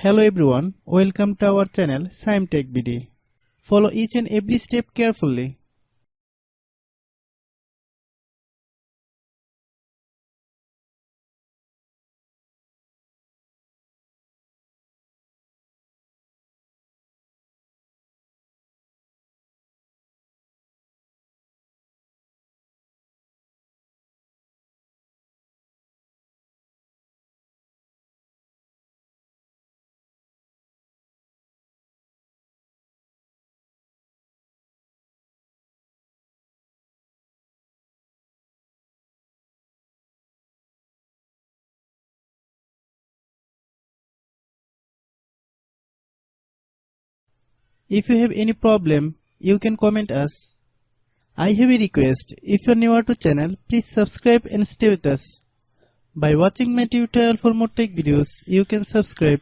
Hello everyone, welcome to our channel Shaem TechBD. Follow each and every step carefully. If you have any problem, you can comment us. I have a request, if you are new to channel, please subscribe and stay with us. By watching my tutorial for more tech videos, you can subscribe